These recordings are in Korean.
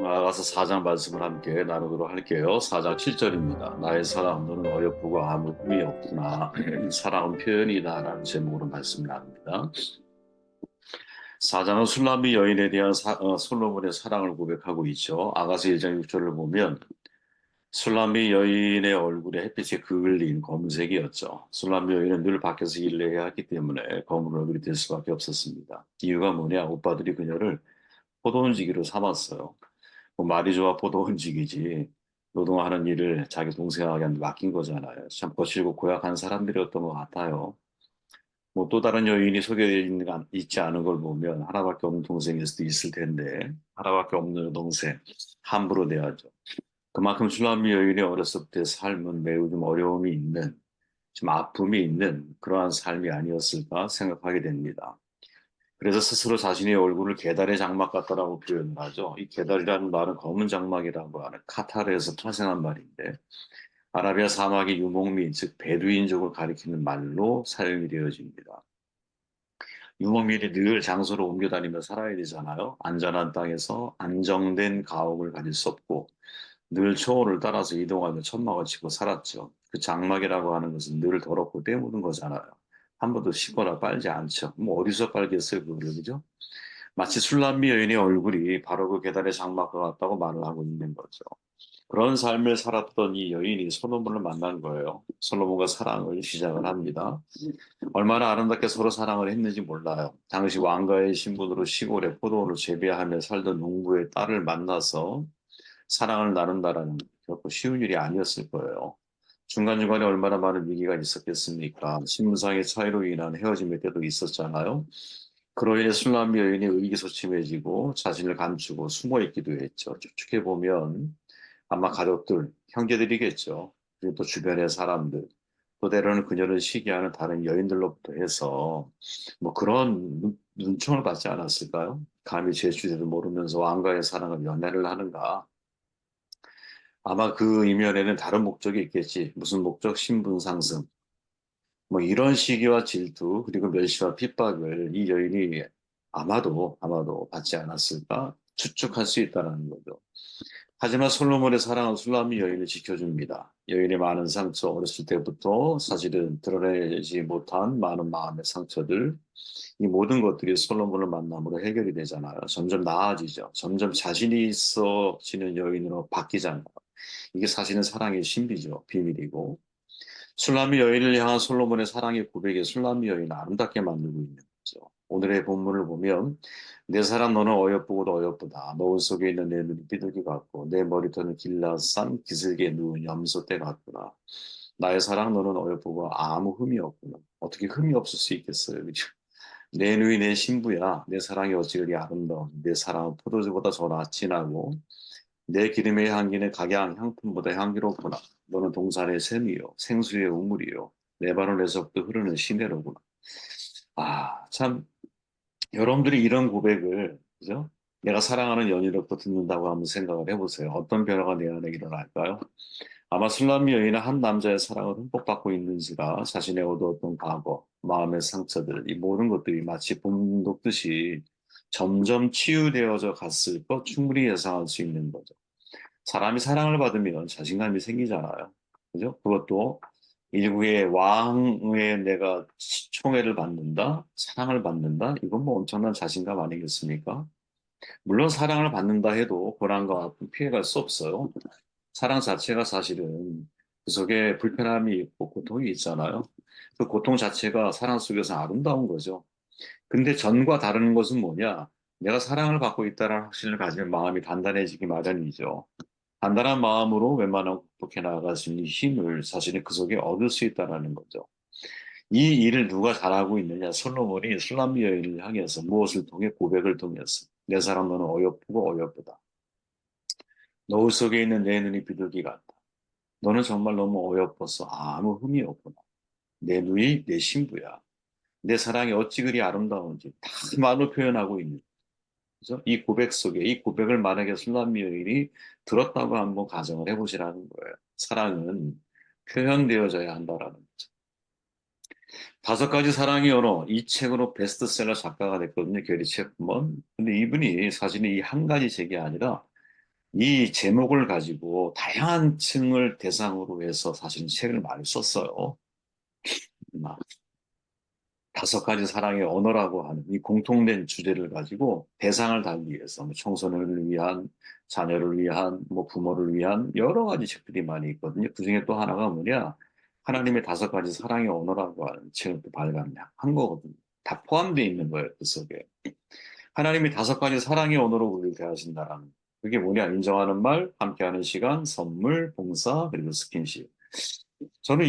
나아가서 4장 말씀을 함께 나누도록 할게요. 4장 7절입니다. 나의 사랑 너는 어여쁘고 아무 흠이 없구나. 사랑은 표현이다 라는 제목으로 말씀 나눕니다. 4장은 술람미 여인에 대한 솔로몬의 사랑을 고백하고 있죠. 아가서 1장 6절을 보면 술람미 여인의 얼굴에 햇빛에 그을린 검은색이었죠. 술람미 여인은 늘 밖에서 일을 해야 했기 때문에 검은 얼굴이 될 수밖에 없었습니다. 이유가 뭐냐? 오빠들이 그녀를 포도원지기로 삼았어요. 뭐 말이 좋아 포도원직이지 노동하는 일을 자기 동생에게 맡긴 거잖아요. 참 거칠고 고약한 사람들이었던 것 같아요. 뭐 또 다른 여인이 소개되어 있지 않은 걸 보면 하나밖에 없는 동생일 수도 있을 텐데 하나밖에 없는 동생 함부로 대하죠. 그만큼 슐라미 여인의 어렸을 때 삶은 매우 좀 어려움이 있는 좀 아픔이 있는 그러한 삶이 아니었을까 생각하게 됩니다. 그래서 스스로 자신의 얼굴을 계달의 장막 같다라고 표현을 하죠. 이 계달이라는 말은 검은 장막이라고 하는 카타르에서 파생한 말인데 아라비아 사막의 유목민, 즉 베두인족을 가리키는 말로 사용이 되어집니다. 유목민이 늘 장소를 옮겨 다니며 살아야 되잖아요. 안전한 땅에서 안정된 가옥을 가질 수 없고 늘 초원을 따라서 이동하며 천막을 치고 살았죠. 그 장막이라고 하는 것은 늘 더럽고 때묻은 거잖아요. 한 번도 씻거나 빨지 않죠. 뭐 어디서 빨겠어요, 그거를, 그죠? 마치 술람미 여인의 얼굴이 바로 그 계달의 장막과 같다고 말을 하고 있는 거죠. 그런 삶을 살았던 이 여인이 솔로몬을 만난 거예요. 솔로몬과 사랑을 시작을 합니다. 얼마나 아름답게 서로 사랑을 했는지 몰라요. 당시 왕가의 신분으로 시골에 포도원을 재배하며 살던 농부의 딸을 만나서 사랑을 나눈다라는 결코 쉬운 일이 아니었을 거예요. 중간중간에 얼마나 많은 위기가 있었겠습니까? 신분상의 차이로 인한 헤어짐의 때도 있었잖아요. 그로 인해 술람미 여인이 의기소침해지고 자신을 감추고 숨어 있기도 했죠. 추측해 보면 아마 가족들, 형제들이겠죠. 그리고 또 주변의 사람들, 또 때로는 그녀를 시기하는 다른 여인들로부터 해서 뭐 그런 눈총을 받지 않았을까요? 감히 제 주제도 모르면서 왕가의 사랑을 연애를 하는가? 아마 그 이면에는 다른 목적이 있겠지. 무슨 목적? 신분 상승. 뭐 이런 시기와 질투, 그리고 멸시와 핍박을 이 여인이 아마도 받지 않았을까? 추측할 수 있다는 거죠. 하지만 솔로몬의 사랑은 술람미 여인을 지켜줍니다. 여인의 많은 상처, 어렸을 때부터 사실은 드러내지 못한 많은 마음의 상처들, 이 모든 것들이 솔로몬을 만남으로 해결이 되잖아요. 점점 나아지죠. 점점 자신이 있어지는 여인으로 바뀌잖아요. 이게 사실은 사랑의 신비죠. 비밀이고. 술람미 여인을 향한 솔로몬의 사랑의 고백에 술람미 여인을 아름답게 만들고 있는 거죠. 오늘의 본문을 보면 내 사랑 너는 어여쁘고도 어여쁘다. 노을 속에 있는 내 눈이 비둘기 같고 내 머리털은 길라싼 기슭에 누운 염소떼 같구나. 나의 사랑 너는 어여쁘고 아무 흠이 없구나. 어떻게 흠이 없을 수 있겠어요. 그죠? 내 누이 내 신부야. 내 사랑이 어찌 그리 아름다운. 내 사랑은 포도주보다 더 진하고 내 기름의 향기는 각양 향품보다 향기롭구나. 너는 동산의 샘이요, 생수의 우물이요, 레바논에서부터 흐르는 시내로구나. 아, 참, 여러분들이 이런 고백을, 그죠? 내가 사랑하는 연인으로부터 듣는다고 한번 생각을 해보세요. 어떤 변화가 내 안에 일어날까요? 아마 슬람미 여인은 한 남자의 사랑을 흠뻑 받고 있는지라 자신의 얻어왔던 과거, 마음의 상처들, 이 모든 것들이 마치 봄 녹듯이 점점 치유되어져 갔을 것 충분히 예상할 수 있는 거죠. 사람이 사랑을 받으면 자신감이 생기잖아요. 그죠? 그것도 일국의 왕의 내가 총애를 받는다, 사랑을 받는다, 이건 뭐 엄청난 자신감 아니겠습니까? 물론 사랑을 받는다 해도 고난과 아픔 피해갈 수 없어요. 사랑 자체가 사실은 그 속에 불편함이 있고 고통이 있잖아요. 그 고통 자체가 사랑 속에서 아름다운 거죠. 근데 전과 다른 것은 뭐냐? 내가 사랑을 받고 있다는 확신을 가지면 마음이 단단해지기 마련이죠. 단단한 마음으로 웬만하면 극복해 나아갈 수 있는 힘을 사실은 그 속에 얻을 수 있다는 거죠. 이 일을 누가 잘하고 있느냐? 솔로몬이 술람미 여인을 향해서 무엇을 통해 고백을 통해서 내 사랑 너는 어여쁘고 어여쁘다. 노을 속에 있는 내 눈이 비둘기 같다. 너는 정말 너무 어여뻐서 아무 흠이 없구나. 내 누이 내 신부야. 내 사랑이 어찌 그리 아름다운지 다 말로 표현하고 있는 거죠. 이 고백 속에 이 고백을 만약에 술람미 여인이 들었다고 한번 가정을 해보시라는 거예요. 사랑은 표현되어져야 한다라는 거죠. 다섯 가지 사랑의 언어 이 책으로 베스트셀러 작가가 됐거든요. 게리 채프먼. 근데 이분이 사실 이 한 가지 책이 아니라 이 제목을 가지고 다양한 층을 대상으로 해서 사실은 책을 많이 썼어요. 막 5가지 사랑의 언어라고 하는 이 공통된 주제를 가지고 대상을 달기 위해서 뭐 청소년을 위한, 자녀를 위한, 뭐 부모를 위한 여러 가지 책들이 많이 있거든요. 그중에 또 하나가 뭐냐? 하나님의 5가지 사랑의 언어라고 하는 책을 또 발간한 거거든요. 다 포함되어 있는 거예요, 그 속에. 하나님이 5가지 사랑의 언어로 우리를 대하신다라는. 그게 뭐냐? 인정하는 말, 함께하는 시간, 선물, 봉사, 그리고 스킨십. 저는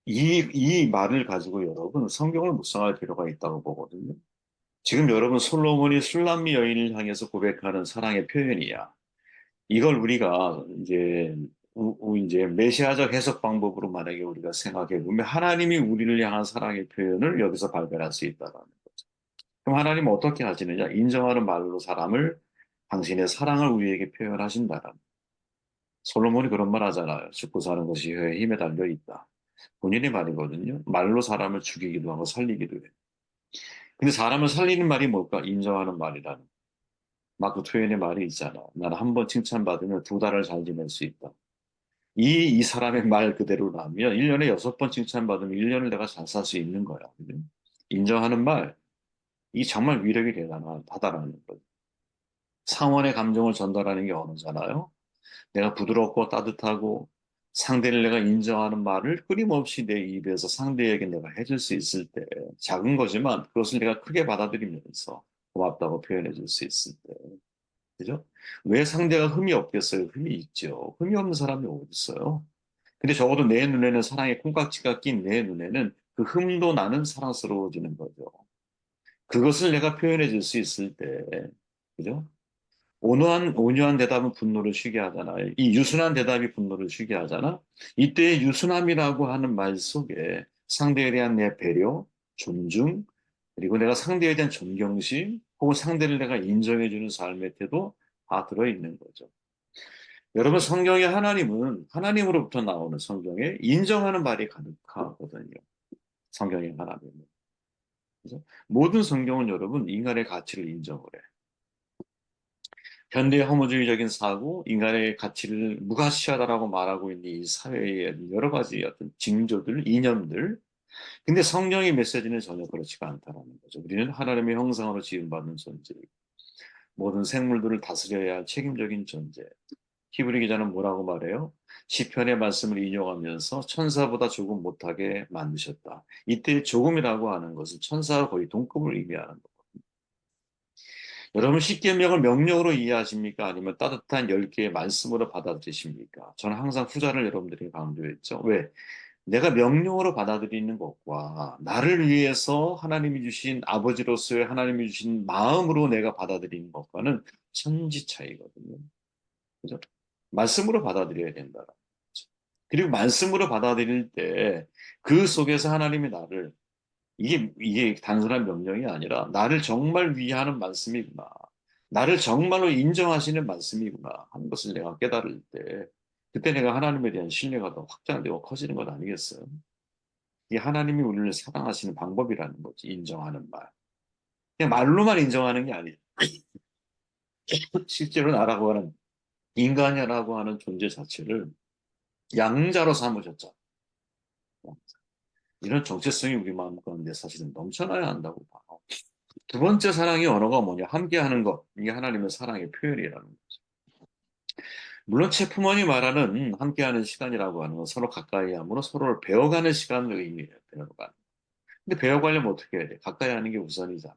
이 말을 가지고 여러분 성경을 묵상할 필요가 있다고 보거든요. 지금 여러분 솔로몬이 술람미 여인을 향해서 고백하는 사랑의 표현이야. 이걸 우리가 이제 이제 메시아적 해석 방법으로 만약에 우리가 생각해 보면 하나님이 우리를 향한 사랑의 표현을 여기서 발견할 수 있다는 거죠. 그럼 하나님은 어떻게 하시느냐? 인정하는 말로 사람을 당신의 사랑을 우리에게 표현하신다는. 솔로몬이 그런 말 하잖아요. 죽고 사는 것이 혀에 힘에 달려 있다. 본인의 말이거든요. 말로 사람을 죽이기도 하고 살리기도 해. 근데 사람을 살리는 말이 뭘까? 인정하는 말이라는. 마크 트웨인의 말이 있잖아. 나는 한 번 칭찬받으면 2달을 잘 지낼 수 있다. 이 사람의 말 그대로라면 1년에 6번 칭찬받으면 1년을 내가 잘 살 수 있는 거야. 그죠? 인정하는 말, 이 정말 위력이 대단하다라는 거죠. 상원의 감정을 전달하는 게 언어잖아요. 내가 부드럽고 따뜻하고 상대를 내가 인정하는 말을 끊임없이 내 입에서 상대에게 내가 해줄 수 있을 때, 작은 거지만 그것을 내가 크게 받아들이면서 고맙다고 표현해 줄 수 있을 때, 그죠? 왜 상대가 흠이 없겠어요? 흠이 있죠. 흠이 없는 사람이 어디 있어요? 근데 적어도 내 눈에는 사랑의 콩깍지가 낀 내 눈에는 그 흠도 나는 사랑스러워지는 거죠. 그것을 내가 표현해 줄 수 있을 때, 그죠? 온유한 대답은 분노를 쉬게 하잖아요. 이 유순한 대답이 분노를 쉬게 하잖아. 이때 유순함이라고 하는 말 속에 상대에 대한 내 배려, 존중, 그리고 내가 상대에 대한 존경심, 혹은 상대를 내가 인정해주는 삶의 태도 다 들어있는 거죠. 여러분, 성경의 하나님은 하나님으로부터 나오는 성경에 인정하는 말이 가득하거든요. 성경의 하나님은. 그래서 모든 성경은 여러분 인간의 가치를 인정을 해. 현대 허무주의적인 사고, 인간의 가치를 무가치하다라고 말하고 있는 이 사회의 여러 가지 어떤 징조들, 이념들. 근데 성경의 메시지는 전혀 그렇지가 않다라는 거죠. 우리는 하나님의 형상으로 지음받은 존재, 모든 생물들을 다스려야 할 책임적인 존재. 히브리 기자는 뭐라고 말해요? 시편의 말씀을 인용하면서 천사보다 조금 못하게 만드셨다. 이때 조금이라고 하는 것은 천사와 거의 동급을 의미하는 거. 여러분 십계명을 명령으로 이해하십니까? 아니면 따뜻한 10개의 말씀으로 받아들이십니까? 저는 항상 후자를 여러분들에게 강조했죠. 왜? 내가 명령으로 받아들이는 것과 나를 위해서 하나님이 주신 아버지로서의 하나님이 주신 마음으로 내가 받아들이는 것과는 천지 차이거든요. 그죠? 말씀으로 받아들여야 된다. 그리고 말씀으로 받아들일 때 그 속에서 하나님이 나를 이게 단순한 명령이 아니라 나를 정말 위하는 말씀이구나. 나를 정말로 인정하시는 말씀이구나 하는 것을 내가 깨달을 때 그때 내가 하나님에 대한 신뢰가 더 확장되고 커지는 것 아니겠어요? 이 하나님이 우리를 사랑하시는 방법이라는 거지. 인정하는 말. 그냥 말로만 인정하는 게 아니에요. 실제로 나라고 하는 인간이라고 하는 존재 자체를 양자로 삼으셨죠. 이런 정체성이 우리 마음 가운데 사실은 넘쳐나야 한다고 봐요. 2번째 사랑의 언어가 뭐냐? 함께하는 것. 이게 하나님의 사랑의 표현이라는 거죠. 물론 체프먼이 말하는 함께하는 시간이라고 하는 건 서로 가까이 함으로 서로를 배워가는 시간을 의미해요. 배워가는. 근데 배워가려면 어떻게 해야 돼? 가까이 하는 게 우선이잖아.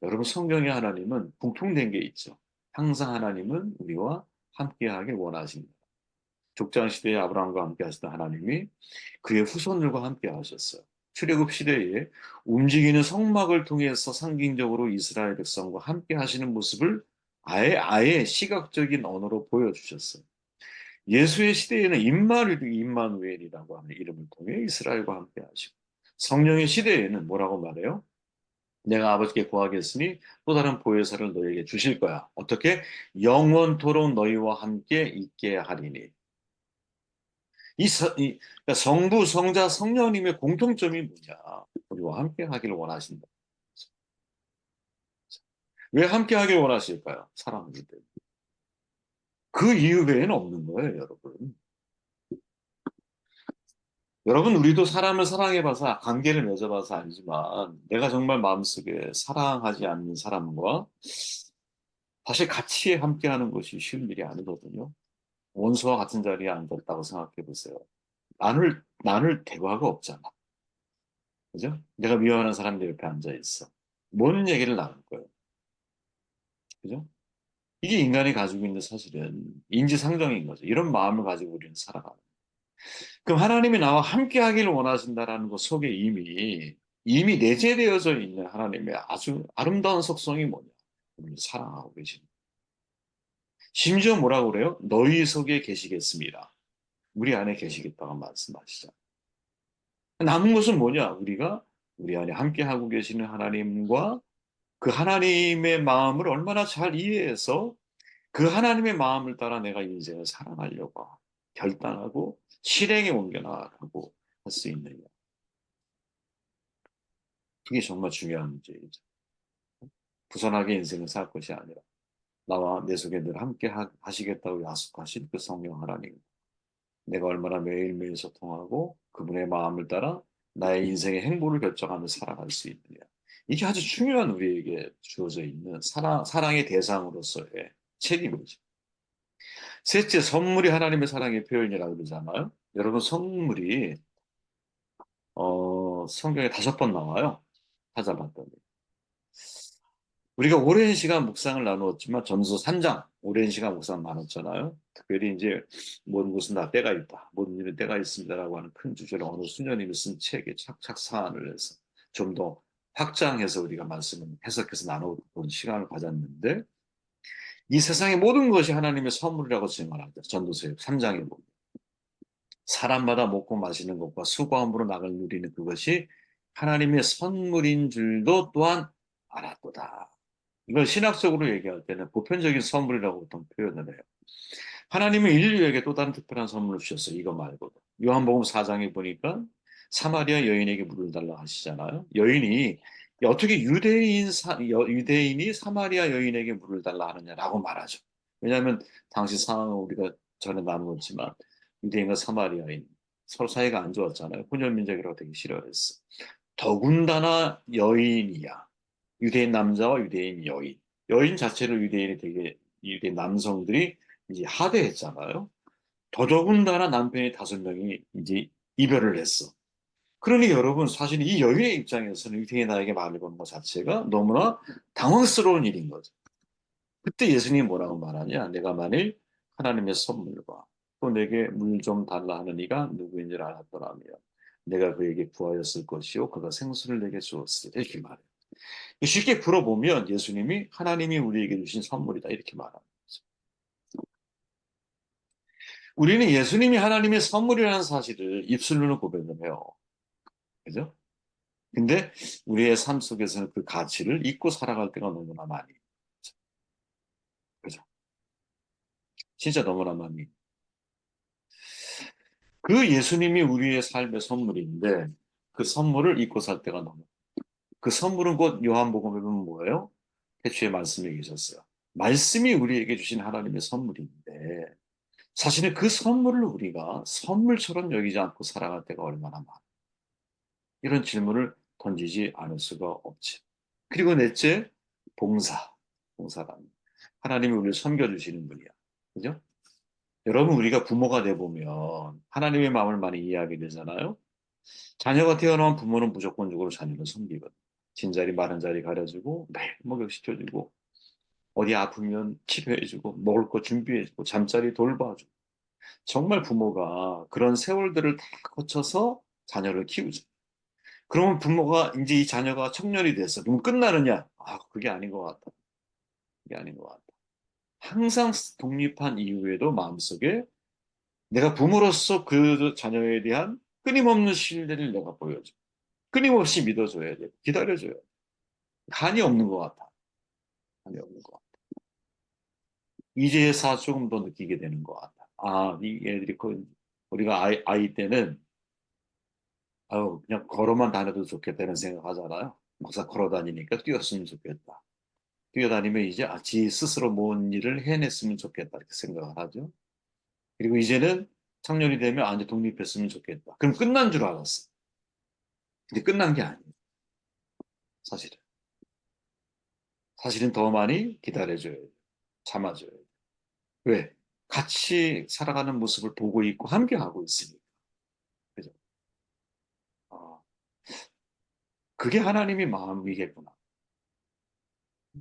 여러분 성경의 하나님은 공통된 게 있죠. 항상 하나님은 우리와 함께하길 원하십니다. 족장 시대에 아브라함과 함께 하시던 하나님이 그의 후손들과 함께 하셨어요. 출애굽 시대에 움직이는 성막을 통해서 상징적으로 이스라엘 백성과 함께 하시는 모습을 아예 시각적인 언어로 보여주셨어요. 예수의 시대에는 임마누엘이라고 하는 이름을 통해 이스라엘과 함께 하시고 성령의 시대에는 뭐라고 말해요? 내가 아버지께 구하겠으니 또 다른 보혜사를 너에게 주실 거야. 어떻게? 영원토록 너희와 함께 있게 하리니. 그러니까 성부, 성자, 성령님의 공통점이 뭐냐? 우리와 함께 하기를 원하신다. 왜 함께 하기를 원하실까요? 사랑하기 때문에. 그 이유 외에는 없는 거예요, 여러분. 여러분, 우리도 사람을 사랑해봐서, 관계를 맺어봐서 알지만, 내가 정말 마음속에 사랑하지 않는 사람과 사실 같이 함께하는 것이 쉬운 일이 아니거든요. 원수와 같은 자리에 앉았다고 생각해 보세요. 나눌 대화가 없잖아. 그죠? 내가 미워하는 사람 내 옆에 앉아 있어. 뭔 얘기를 나눌 거예요. 그죠? 이게 인간이 가지고 있는 사실은 인지상정인 거죠. 이런 마음을 가지고 우리는 살아가는. 그럼 하나님이 나와 함께 하기를 원하신다라는 것 속에 이미 내재되어져 있는 하나님의 아주 아름다운 속성이 뭐냐? 우리를 사랑하고 계십니다. 심지어 뭐라고 그래요? 너희 속에 계시겠습니다. 우리 안에 계시겠다고 말씀하시죠. 남은 것은 뭐냐? 우리가 우리 안에 함께 하고 계시는 하나님과 그 하나님의 마음을 얼마나 잘 이해해서 그 하나님의 마음을 따라 내가 인생을 살아가려고 결단하고 실행에 옮겨 나가고 할 수 있느냐. 그게 정말 중요한 문제이죠. 부선하게 인생을 살 것이 아니라 나와 내 속에 늘 함께 하시겠다고 약속하신 그 성령 하나님. 내가 얼마나 매일매일 소통하고 그분의 마음을 따라 나의 인생의 행보를 결정하며 살아갈 수 있느냐. 이게 아주 중요한 우리에게 주어져 있는 사랑의 대상으로서의 책임이죠. 셋째, 선물이 하나님의 사랑의 표현이라고 그러잖아요. 여러분, 선물이, 성경에 5번 나와요. 찾아봤더니. 우리가 오랜 시간 묵상을 나누었지만 전서 3장 오랜 시간 묵상 나눴잖아요. 특별히 이제 모든 것은 다 때가 있다. 모든 일은 때가 있습니다라고 하는 큰 주제를 어느 수녀님이 쓴 책에 착착 사안을 해서 좀 더 확장해서 우리가 말씀을 해석해서 나눠본 시간을 가졌는데 이 세상의 모든 것이 하나님의 선물이라고 증언합니다. 전도서 3장에 보면 사람마다 먹고 마시는 것과 수고함으로 낙을 누리는 그것이 하나님의 선물인 줄도 또한 알았도다. 이걸 신학적으로 얘기할 때는 보편적인 선물이라고 보통 표현을 해요. 하나님은 인류에게 또 다른 특별한 선물을 주셨어요. 이거 말고도. 요한복음 4장에 보니까 사마리아 여인에게 물을 달라 하시잖아요. 여인이 어떻게 유대인이 사마리아 여인에게 물을 달라 하느냐라고 말하죠. 왜냐하면 당시 상황은 우리가 전에 나누었지만 유대인과 사마리아인 서로 사이가 안 좋았잖아요. 혼혈 민족이라고 되게 싫어했어. 더군다나 여인이야. 유대인 남자와 유대인 여인. 여인 자체를 유대인이 되게, 유대인 남성들이 이제 하대했잖아요. 더더군다나 남편이 5명이 이제 이별을 했어. 그러니 여러분, 사실 이 여인의 입장에서는 유대인 나에게 말을 거는 것 자체가 너무나 당황스러운 일인 거죠. 그때 예수님이 뭐라고 말하냐? 내가 만일 하나님의 선물과 또 내게 물 좀 달라 하는 이가 누구인 줄 알았더라면 내가 그에게 구하였을 것이요 그가 생수를 내게 주었으리 이렇게 말해요. 쉽게 풀어보면 예수님이 하나님이 우리에게 주신 선물이다 이렇게 말합니다. 우리는 예수님이 하나님의 선물이라는 사실을 입술로는 고백을 해요. 그죠? 근데 우리의 삶 속에서는 그 가치를 잊고 살아갈 때가 너무나 많이. 그죠? 진짜 너무나 많이. 그 예수님이 우리의 삶의 선물인데 그 선물을 잊고 살 때가 너무. 그 선물은 곧 요한복음에 보면 뭐예요? 태초에 말씀이 계셨어요. 말씀이 우리에게 주신 하나님의 선물인데 사실은 그 선물을 우리가 선물처럼 여기지 않고 살아갈 때가 얼마나 많아. 이런 질문을 던지지 않을 수가 없지. 그리고 넷째, 봉사. 봉사란. 하나님이 우리를 섬겨주시는 분이야. 그죠? 여러분, 우리가 부모가 돼보면 하나님의 마음을 많이 이해하게 되잖아요. 자녀가 태어나면 부모는 무조건적으로 자녀를 섬기거든. 진자리 마른 자리 가려주고 매일 목욕시켜주고 어디 아프면 치료해주고 먹을 거 준비해주고 잠자리 돌봐주고 정말 부모가 그런 세월들을 다 거쳐서 자녀를 키우죠. 그러면 부모가 이제 이 자녀가 청년이 됐어. 그럼 끝나느냐? 아, 그게 아닌 것 같다. 그게 아닌 것 같다. 항상 독립한 이후에도 마음속에 내가 부모로서 그 자녀에 대한 끊임없는 신뢰를 내가 보여줘. 끊임없이 믿어줘야 돼. 기다려줘야 돼. 한이 없는 것 같아. 한이 없는 것 같아. 이제야 조금 더 느끼게 되는 것 같아. 아, 이 애들이 우리가 아이 때는 아유, 그냥 걸어만 다녀도 좋겠다는 생각 하잖아요. 막상 걸어 다니니까 뛰었으면 좋겠다. 뛰어다니면 이제 지 스스로 뭔 일을 해냈으면 좋겠다 이렇게 생각을 하죠. 그리고 이제는 청년이 되면 이제 독립했으면 좋겠다. 그럼 끝난 줄 알았어. 근데 끝난 게 아니에요. 사실은. 사실은 더 많이 기다려줘야 돼요. 참아줘야 돼요. 왜? 같이 살아가는 모습을 보고 있고 함께하고 있으니까. 그죠? 아, 그게 하나님의 마음이겠구나.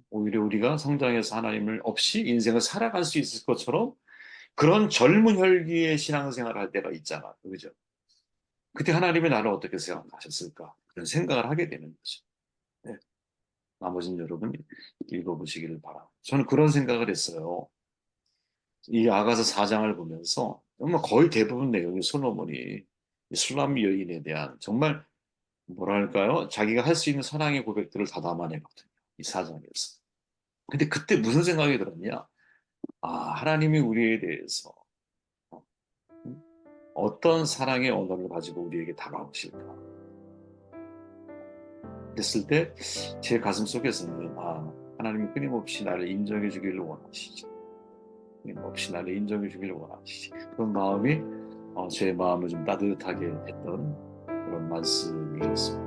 오히려 우리가 성장해서 하나님을 없이 인생을 살아갈 수 있을 것처럼 그런 젊은 혈기의 신앙생활을 할 때가 있잖아. 그죠? 그때 하나님이 나를 어떻게 생각하셨을까? 그런 생각을 하게 되는 거죠. 네. 나머지는 여러분이 읽어보시기를 바랍니다. 저는 그런 생각을 했어요. 이 아가서 4장을 보면서 정말 거의 대부분 내용이 솔로몬이 이 술람 여인에 대한 정말 뭐랄까요? 자기가 할 수 있는 사랑의 고백들을 다 담아내거든요. 이 4장에서. 근데 그때 무슨 생각이 들었냐? 아, 하나님이 우리에 대해서 어떤 사랑의 언어를 가지고 우리에게 다가오실까? 그랬을 때 제 가슴 속에서는 하나님이 끊임없이 나를 인정해 주기를 원하시지. 끊임없이 나를 인정해 주기를 원하시지. 그런 마음이 제 마음을 좀 따뜻하게 했던 그런 말씀이었습니다.